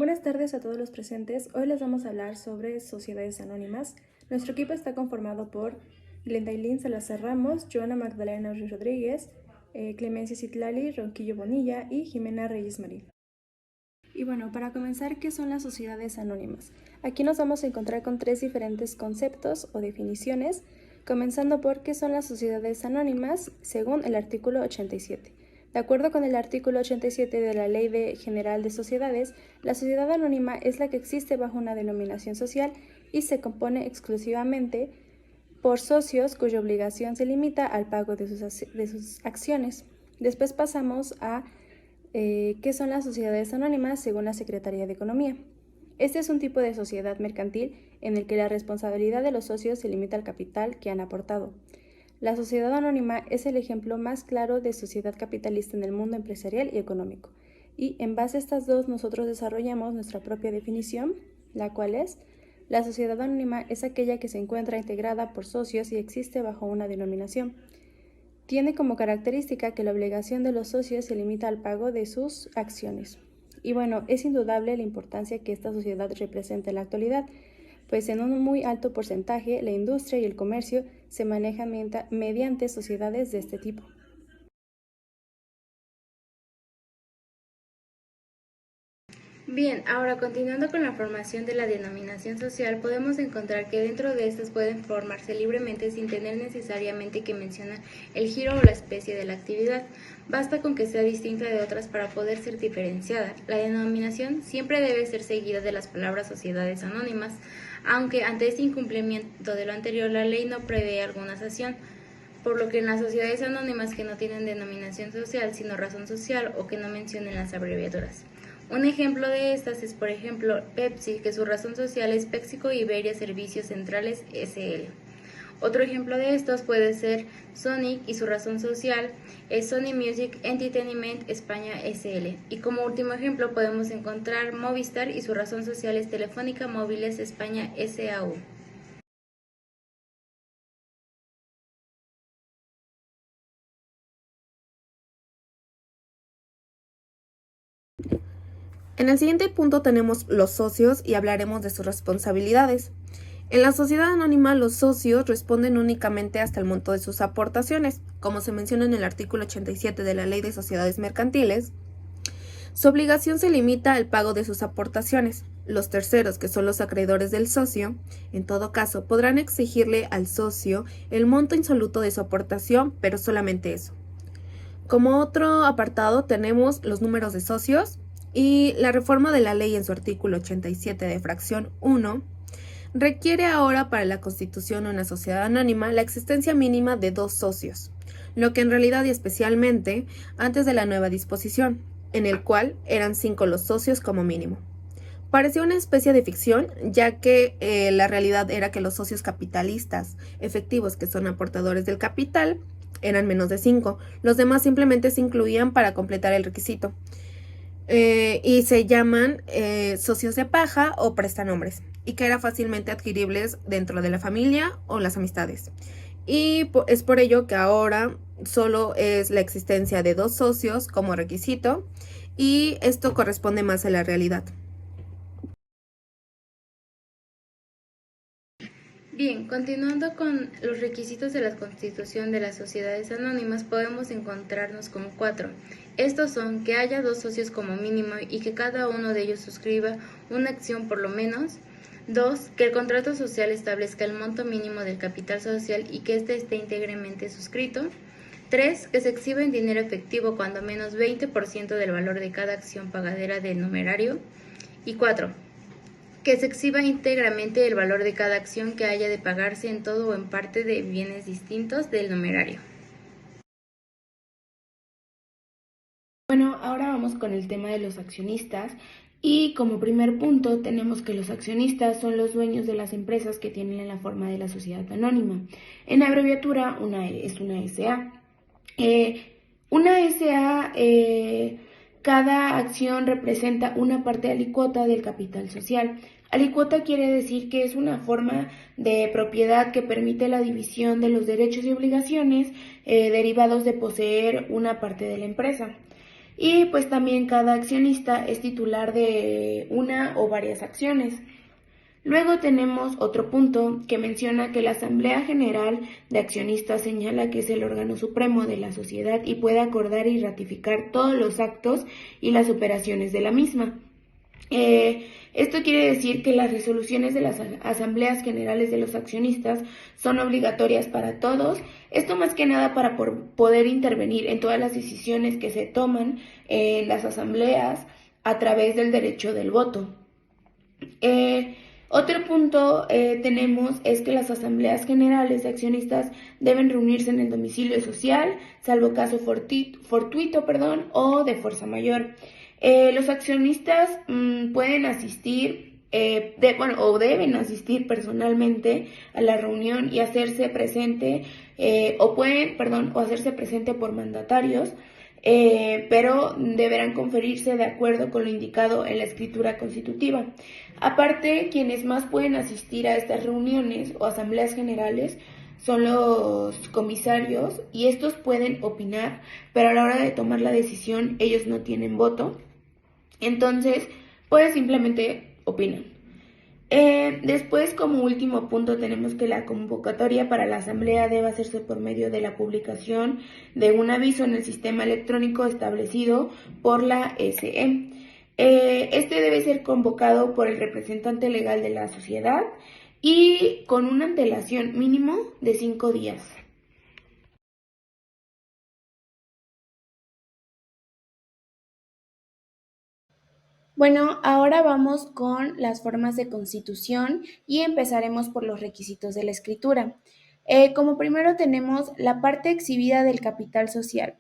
Buenas tardes a todos los presentes. Hoy les vamos a hablar sobre sociedades anónimas. Nuestro equipo está conformado por Glendailín Salazar Ramos, Joana Magdalena Ruiz Rodríguez, Clemencia Citlali, Ronquillo Bonilla y Jimena Reyes Marín. Y bueno, para comenzar, ¿qué son las sociedades anónimas? Aquí nos vamos a encontrar con tres diferentes conceptos o definiciones, comenzando por qué son las sociedades anónimas según el artículo 87. De acuerdo con el artículo 87 de la Ley General de Sociedades, la sociedad anónima es la que existe bajo una denominación social y se compone exclusivamente por socios cuya obligación se limita al pago de sus acciones. Después pasamos a qué son las sociedades anónimas según la Secretaría de Economía. Este es un tipo de sociedad mercantil en el que la responsabilidad de los socios se limita al capital que han aportado. La sociedad anónima es el ejemplo más claro de sociedad capitalista en el mundo empresarial y económico. Y en base a estas dos nosotros desarrollamos nuestra propia definición, la cual es: la sociedad anónima es aquella que se encuentra integrada por socios y existe bajo una denominación. Tiene como característica que la obligación de los socios se limita al pago de sus acciones. Y bueno, es indudable la importancia que esta sociedad representa en la actualidad, pues en un muy alto porcentaje la industria y el comercio se manejan mediante sociedades de este tipo. Bien, ahora continuando con la formación de la denominación social, podemos encontrar que dentro de estas pueden formarse libremente sin tener necesariamente que mencionar el giro o la especie de la actividad. Basta con que sea distinta de otras para poder ser diferenciada. La denominación siempre debe ser seguida de las palabras sociedades anónimas, aunque ante este incumplimiento de lo anterior la ley no prevé alguna sanción, por lo que en las sociedades anónimas que no tienen denominación social sino razón social o que no mencionen las abreviaturas. Un ejemplo de estas es, por ejemplo, Pepsi, que su razón social es PepsiCo Iberia Servicios Centrales SL. Otro ejemplo de estos puede ser Sonic y su razón social es Sony Music Entertainment España SL. Y como último ejemplo podemos encontrar Movistar y su razón social es Telefónica Móviles España SAU. En el siguiente punto tenemos los socios y hablaremos de sus responsabilidades. En la sociedad anónima, los socios responden únicamente hasta el monto de sus aportaciones, como se menciona en el artículo 87 de la Ley de Sociedades Mercantiles. Su obligación se limita al pago de sus aportaciones. Los terceros, que son los acreedores del socio, en todo caso, podrán exigirle al socio el monto insoluto de su aportación, pero solamente eso. Como otro apartado tenemos los números de socios y la reforma de la ley en su artículo 87 de fracción 1 requiere ahora para la constitución de una sociedad anónima la existencia mínima de 2 socios, lo que en realidad y especialmente antes de la nueva disposición, en el cual eran 5 los socios como mínimo. Parecía una especie de ficción, ya que la realidad era que los socios capitalistas efectivos, que son aportadores del capital, eran menos de 5. Los demás simplemente se incluían para completar el requisito. Y se llaman socios de paja o prestanombres, y que eran fácilmente adquiribles dentro de la familia o las amistades. Y es por ello que ahora solo es la existencia de 2 socios como requisito, y esto corresponde más a la realidad. Bien, continuando con los requisitos de la constitución de las sociedades anónimas, podemos encontrarnos con 4. Estos son que haya 2 socios como mínimo y que cada uno de ellos suscriba una acción por lo menos. 2. Que el contrato social establezca el monto mínimo del capital social y que éste esté íntegramente suscrito. 3. Que se exhiba en dinero efectivo cuando menos 20% del valor de cada acción pagadera del numerario. Y 4. Que se exhiba íntegramente el valor de cada acción que haya de pagarse en todo o en parte de bienes distintos del numerario. Bueno, ahora vamos con el tema de los accionistas y como primer punto tenemos que los accionistas son los dueños de las empresas que tienen la forma de la sociedad anónima. En abreviatura, es una SA. Una SA, cada acción representa una parte alícuota del capital social. Alícuota quiere decir que es una forma de propiedad que permite la división de los derechos y obligaciones derivados de poseer una parte de la empresa. Y pues también cada accionista es titular de una o varias acciones. Luego tenemos otro punto que menciona que la Asamblea General de Accionistas señala que es el órgano supremo de la sociedad y puede acordar y ratificar todos los actos y las operaciones de la misma. Esto quiere decir que las resoluciones de las asambleas generales de los accionistas son obligatorias para todos, esto más que nada para poder intervenir en todas las decisiones que se toman en las asambleas a través del derecho del voto. Otro punto tenemos es que las asambleas generales de accionistas deben reunirse en el domicilio social, salvo caso fortuito, o de fuerza mayor. Los accionistas pueden asistir o deben asistir personalmente a la reunión y hacerse presente o hacerse presente por mandatarios. Pero deberán conferirse de acuerdo con lo indicado en la escritura constitutiva. Aparte, quienes más pueden asistir a estas reuniones o asambleas generales son los comisarios y estos pueden opinar, pero a la hora de tomar la decisión ellos no tienen voto. Entonces, pues simplemente opinan. Después, como último punto, tenemos que la convocatoria para la asamblea debe hacerse por medio de la publicación de un aviso en el sistema electrónico establecido por la SE. Este debe ser convocado por el representante legal de la sociedad y con una antelación mínimo de 5 días. Bueno, ahora vamos con las formas de constitución y empezaremos por los requisitos de la escritura. Como primero tenemos la parte exhibida del capital social.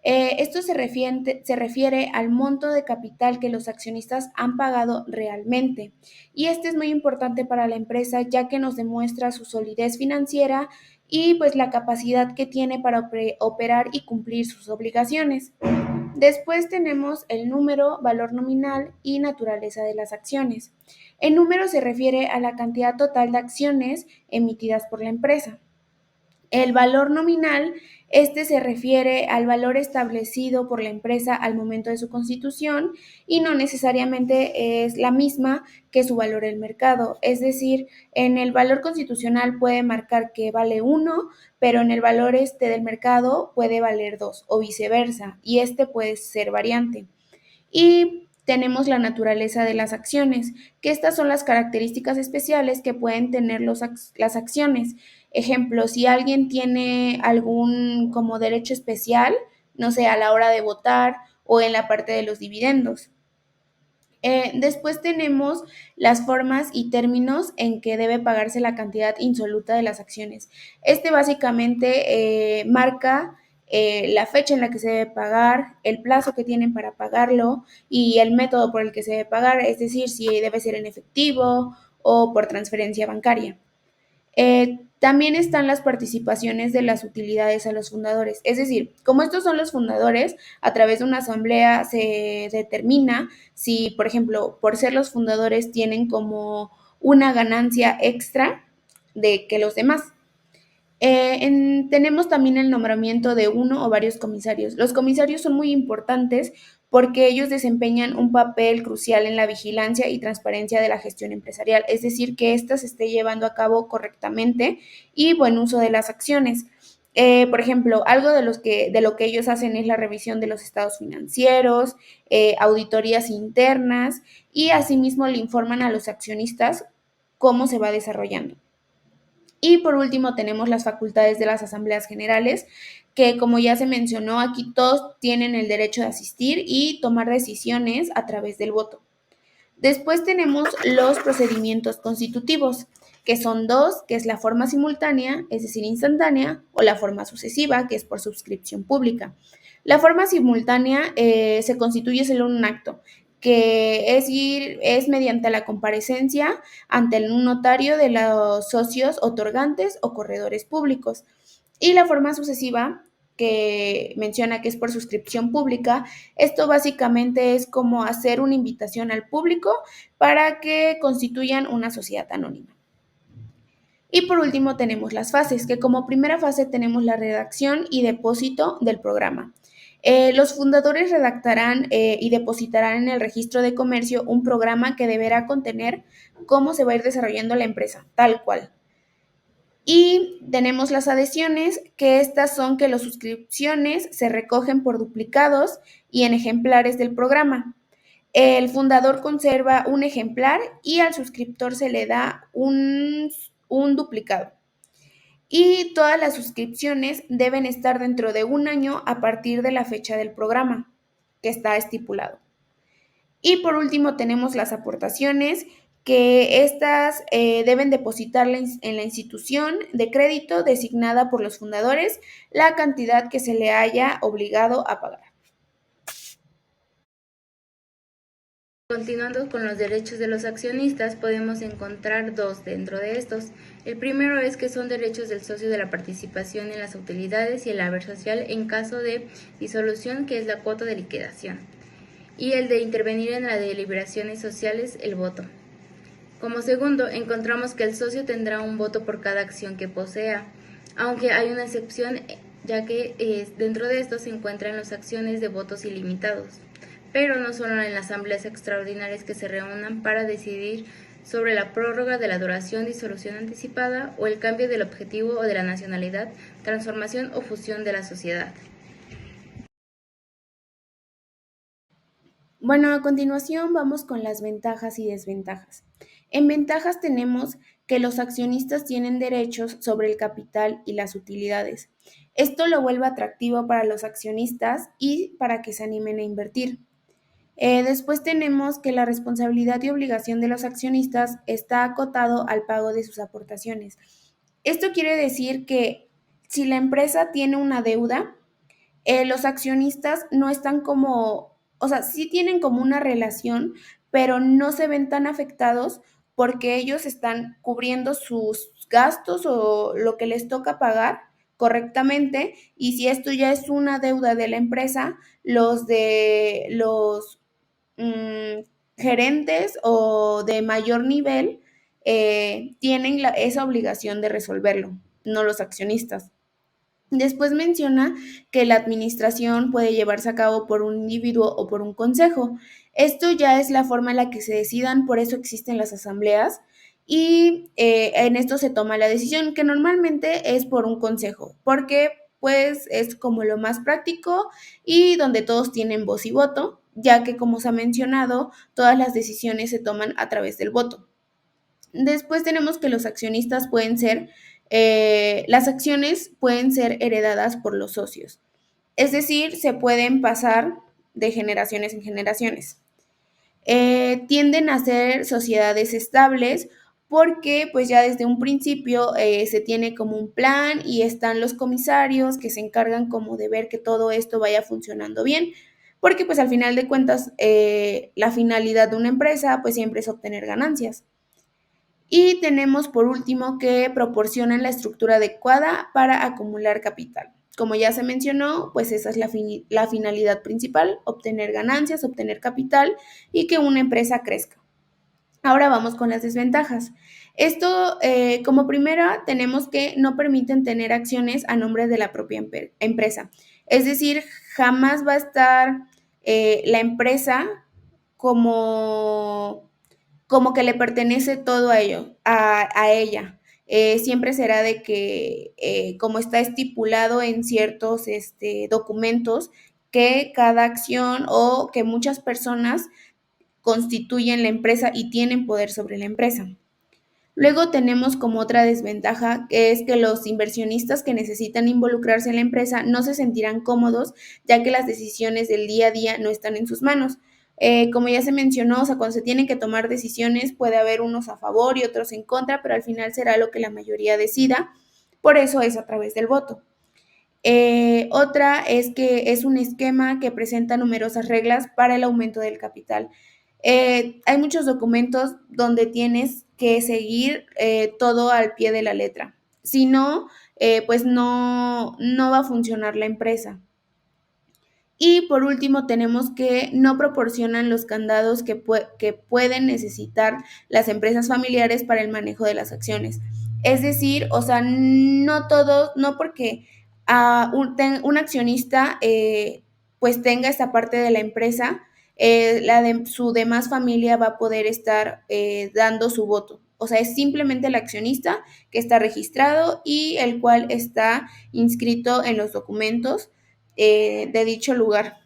Esto se refiere al monto de capital que los accionistas han pagado realmente. Y este es muy importante para la empresa ya que nos demuestra su solidez financiera y pues la capacidad que tiene para operar y cumplir sus obligaciones. Después tenemos el número, valor nominal y naturaleza de las acciones. El número se refiere a la cantidad total de acciones emitidas por la empresa. El valor nominal, este se refiere al valor establecido por la empresa al momento de su constitución y no necesariamente es la misma que su valor en el mercado. Es decir, en el valor constitucional puede marcar que vale 1, pero en el valor del mercado puede valer 2 o viceversa, y este puede ser variante. Y tenemos la naturaleza de las acciones, que estas son las características especiales que pueden tener las acciones. Ejemplo, si alguien tiene algún como derecho especial, no sé, a la hora de votar o en la parte de los dividendos. Después tenemos las formas y términos en que debe pagarse la cantidad insoluta de las acciones. Este básicamente marca la fecha en la que se debe pagar, el plazo que tienen para pagarlo y el método por el que se debe pagar, es decir, si debe ser en efectivo o por transferencia bancaria. También están las participaciones de las utilidades a los fundadores. Es decir, como estos son los fundadores, a través de una asamblea se determina si, por ejemplo, por ser los fundadores tienen como una ganancia extra de que los demás. Tenemos también el nombramiento de uno o varios comisarios. Los comisarios son muy importantes porque ellos desempeñan un papel crucial en la vigilancia y transparencia de la gestión empresarial, es decir, que ésta se esté llevando a cabo correctamente y buen uso de las acciones. Por ejemplo, algo de lo que ellos hacen es la revisión de los estados financieros, auditorías internas y asimismo le informan a los accionistas cómo se va desarrollando. Y por último tenemos las facultades de las asambleas generales, que como ya se mencionó, aquí todos tienen el derecho de asistir y tomar decisiones a través del voto. Después tenemos los procedimientos constitutivos, que son dos, que es la forma simultánea, es decir, instantánea, o la forma sucesiva, que es por suscripción pública. La forma simultánea se constituye solo en un acto, que es mediante la comparecencia ante un notario de los socios otorgantes o corredores públicos. Y la forma sucesiva, que menciona que es por suscripción pública, esto básicamente es como hacer una invitación al público para que constituyan una sociedad anónima. Y por último tenemos las fases, que como primera fase tenemos la redacción y depósito del programa. Los fundadores redactarán y depositarán en el registro de comercio un programa que deberá contener cómo se va a ir desarrollando la empresa, tal cual. Y tenemos las adhesiones, que estas son que las suscripciones se recogen por duplicados y en ejemplares del programa. El fundador conserva un ejemplar y al suscriptor se le da un duplicado. Y todas las suscripciones deben estar dentro de un año a partir de la fecha del programa que está estipulado. Y por último tenemos las aportaciones, que estas deben depositar en la institución de crédito designada por los fundadores la cantidad que se le haya obligado a pagar. Continuando con los derechos de los accionistas, podemos encontrar dos dentro de estos. El primero es que son derechos del socio de la participación en las utilidades y el haber social en caso de disolución, que es la cuota de liquidación, y el de intervenir en las deliberaciones sociales, el voto. Como segundo, encontramos que el socio tendrá un voto por cada acción que posea, aunque hay una excepción, ya que dentro de esto se encuentran las acciones de votos ilimitados, pero no solo en las asambleas extraordinarias que se reúnan para decidir sobre la prórroga de la duración, disolución anticipada o el cambio del objetivo o de la nacionalidad, transformación o fusión de la sociedad. Bueno, a continuación vamos con las ventajas y desventajas. En ventajas tenemos que los accionistas tienen derechos sobre el capital y las utilidades. Esto lo vuelve atractivo para los accionistas y para que se animen a invertir. Después tenemos que la responsabilidad y obligación de los accionistas está acotado al pago de sus aportaciones. Esto quiere decir que si la empresa tiene una deuda, los accionistas no están o sea, sí tienen como una relación, pero no se ven tan afectados porque ellos están cubriendo sus gastos o lo que les toca pagar correctamente, y si esto ya es una deuda de la empresa, los gerentes o de mayor nivel tienen esa obligación de resolverlo, no los accionistas. Después menciona que la administración puede llevarse a cabo por un individuo o por un consejo. Esto ya es la forma en la que se decidan, por eso existen las asambleas y en esto se toma la decisión, que normalmente es por un consejo, porque pues es como lo más práctico y donde todos tienen voz y voto, ya que como se ha mencionado, todas las decisiones se toman a través del voto. Después tenemos que los accionistas las acciones pueden ser heredadas por los socios, es decir, se pueden pasar de generaciones en generaciones. Tienden a ser sociedades estables porque pues ya desde un principio se tiene como un plan y están los comisarios que se encargan como de ver que todo esto vaya funcionando bien, porque pues al final de cuentas la finalidad de una empresa pues siempre es obtener ganancias. Y tenemos por último que proporcionan la estructura adecuada para acumular capital. Como ya se mencionó, pues esa es la finalidad principal, obtener ganancias, obtener capital y que una empresa crezca. Ahora vamos con las desventajas. Esto, como primera, tenemos que no permiten tener acciones a nombre de la propia empresa. Es decir, jamás va a estar la empresa como que le pertenece todo a ella. Siempre será de que, como está estipulado en ciertos documentos, que cada acción o que muchas personas constituyen la empresa y tienen poder sobre la empresa. Luego tenemos como otra desventaja, que es que los inversionistas que necesitan involucrarse en la empresa no se sentirán cómodos, ya que las decisiones del día a día no están en sus manos. Como ya se mencionó, o sea, cuando se tienen que tomar decisiones puede haber unos a favor y otros en contra, pero al final será lo que la mayoría decida, por eso es a través del voto. Otra es que es un esquema que presenta numerosas reglas para el aumento del capital. Hay muchos documentos donde tienes que seguir todo al pie de la letra. Si no, pues no va a funcionar la empresa. Y por último, tenemos que no proporcionan los candados que pueden necesitar las empresas familiares para el manejo de las acciones. Es decir, o sea, no todos, no porque un accionista pues tenga esta parte de la empresa, su demás familia va a poder estar dando su voto. O sea, es simplemente el accionista que está registrado y el cual está inscrito en los documentos de dicho lugar.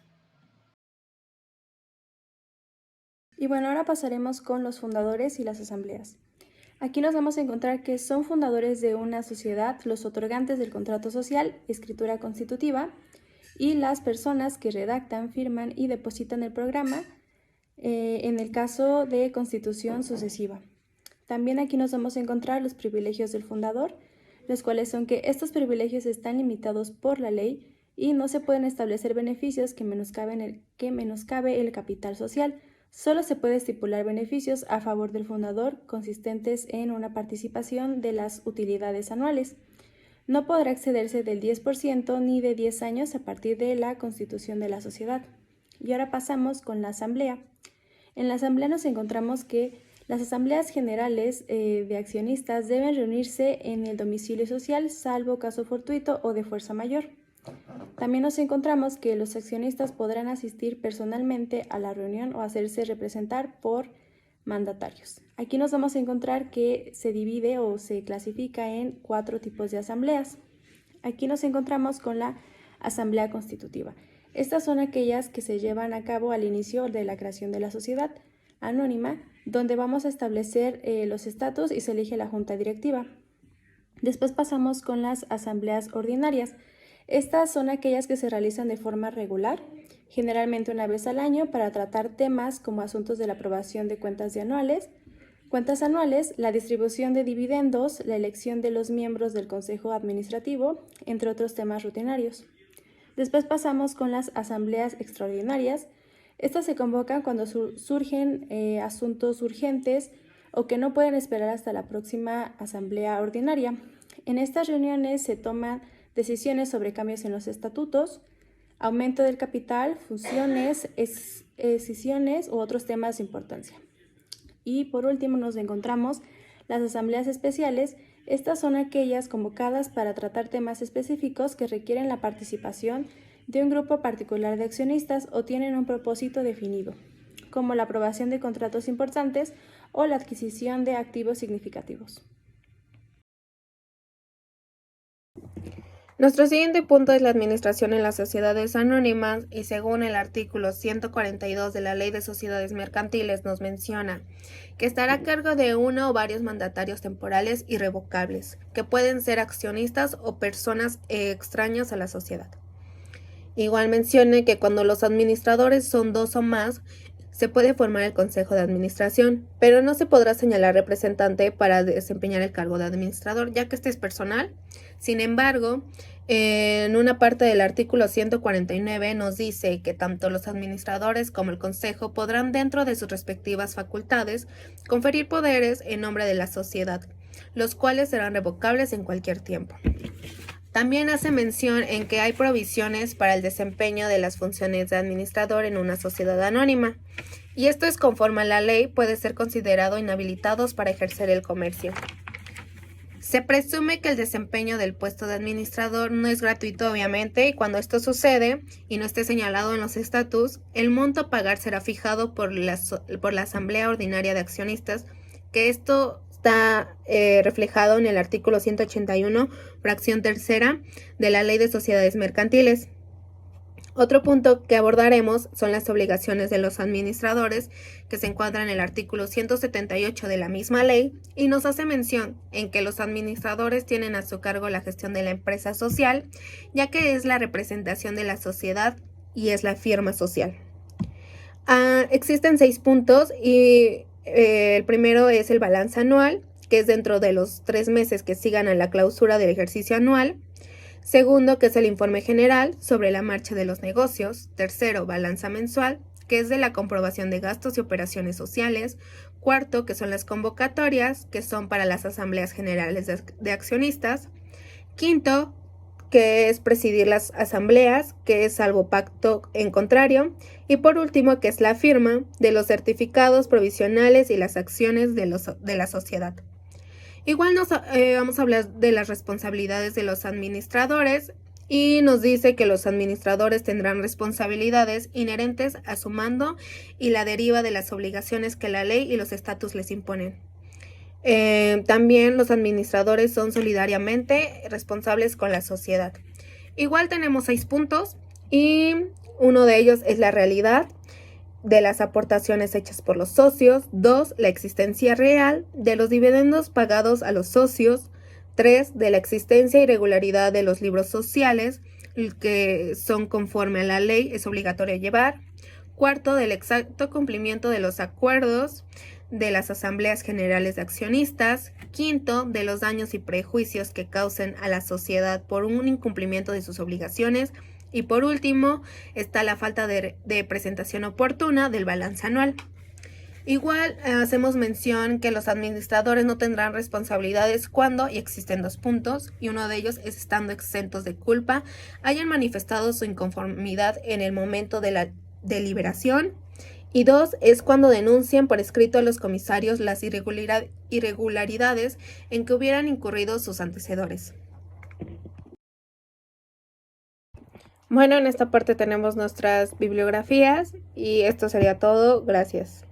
Y bueno, ahora pasaremos con los fundadores y las asambleas. Aquí nos vamos a encontrar que son fundadores de una sociedad los otorgantes del contrato social, escritura constitutiva, y las personas que redactan, firman y depositan el programa en el caso de constitución sucesiva. También aquí nos vamos a encontrar los privilegios del fundador, los cuales son que estos privilegios están limitados por la ley y no se pueden establecer beneficios que menoscabe el capital social. Solo se puede estipular beneficios a favor del fundador consistentes en una participación de las utilidades anuales. No podrá excederse del 10% ni de 10 años a partir de la constitución de la sociedad. Y ahora pasamos con la asamblea. En la asamblea nos encontramos que las asambleas generales de accionistas deben reunirse en el domicilio social, salvo caso fortuito o de fuerza mayor. También nos encontramos que los accionistas podrán asistir personalmente a la reunión o hacerse representar por mandatarios. Aquí nos vamos a encontrar que se divide o se clasifica en 4 tipos de asambleas. Aquí nos encontramos con la asamblea constitutiva. Estas son aquellas que se llevan a cabo al inicio de la creación de la sociedad anónima, donde vamos a establecer los estatus y se elige la junta directiva. Después pasamos con las asambleas ordinarias. Estas son aquellas que se realizan de forma regular, generalmente una vez al año, para tratar temas como asuntos de la aprobación de cuentas anuales, la distribución de dividendos, la elección de los miembros del Consejo Administrativo, entre otros temas rutinarios. Después pasamos con las asambleas extraordinarias. Estas se convocan cuando surgen asuntos urgentes o que no pueden esperar hasta la próxima asamblea ordinaria. En estas reuniones se toman decisiones sobre cambios en los estatutos, aumento del capital, fusiones, escisiones u otros temas de importancia. Y por último nos encontramos las asambleas especiales. Estas son aquellas convocadas para tratar temas específicos que requieren la participación de un grupo particular de accionistas o tienen un propósito definido, como la aprobación de contratos importantes o la adquisición de activos significativos. Nuestro siguiente punto es la administración en las sociedades anónimas y según el artículo 142 de la Ley de Sociedades Mercantiles nos menciona que estará a cargo de uno o varios mandatarios temporales irrevocables, que pueden ser accionistas o personas extrañas a la sociedad. Igual mencione que cuando los administradores son 2 o más, se puede formar el Consejo de Administración, pero no se podrá señalar representante para desempeñar el cargo de administrador, ya que este es personal. Sin embargo, en una parte del artículo 149 nos dice que tanto los administradores como el Consejo podrán, dentro de sus respectivas facultades, conferir poderes en nombre de la sociedad, los cuales serán revocables en cualquier tiempo. También hace mención en que hay provisiones para el desempeño de las funciones de administrador en una sociedad anónima, y esto es conforme a la ley, puede ser considerado inhabilitados para ejercer el comercio. Se presume que el desempeño del puesto de administrador no es gratuito, obviamente, y cuando esto sucede y no esté señalado en los estatutos, el monto a pagar será fijado por la Asamblea Ordinaria de Accionistas, que esto está reflejado en el artículo 181, fracción tercera de la Ley de Sociedades Mercantiles. Otro punto que abordaremos son las obligaciones de los administradores, que se encuentran en el artículo 178 de la misma ley, y nos hace mención en que los administradores tienen a su cargo la gestión de la empresa social, ya que es la representación de la sociedad y es la firma social. Existen 6 puntos y el primero es el balance anual, que es dentro de los 3 meses que sigan a la clausura del ejercicio anual. Segundo, que es el informe general sobre la marcha de los negocios. Tercero, balanza mensual, que es de la comprobación de gastos y operaciones sociales. Cuarto, que son las convocatorias, que son para las asambleas generales de accionistas. Quinto, que es presidir las asambleas, que es salvo pacto en contrario. Y por último, que es la firma de los certificados provisionales y las acciones de la sociedad. Igual vamos a hablar de las responsabilidades de los administradores y nos dice que los administradores tendrán responsabilidades inherentes a su mando y la deriva de las obligaciones que la ley y los estatutos les imponen. También los administradores son solidariamente responsables con la sociedad. Igual tenemos 6 puntos y uno de ellos es la realidad de las aportaciones hechas por los socios. 2, la existencia real de los dividendos pagados a los socios. 3, de la existencia y regularidad de los libros sociales que son conforme a la ley, es obligatorio llevar. 4, del exacto cumplimiento de los acuerdos de las asambleas generales de accionistas. 5, de los daños y prejuicios que causen a la sociedad por un incumplimiento de sus obligaciones. Y por último, está la falta de presentación oportuna del balance anual. Igual hacemos mención que los administradores no tendrán responsabilidades cuando, y existen 2 puntos, y uno de ellos es estando exentos de culpa, hayan manifestado su inconformidad en el momento de la deliberación. Y 2, es cuando denuncian por escrito a los comisarios las irregularidades en que hubieran incurrido sus antecedores. Bueno, en esta parte tenemos nuestras bibliografías y esto sería todo. Gracias.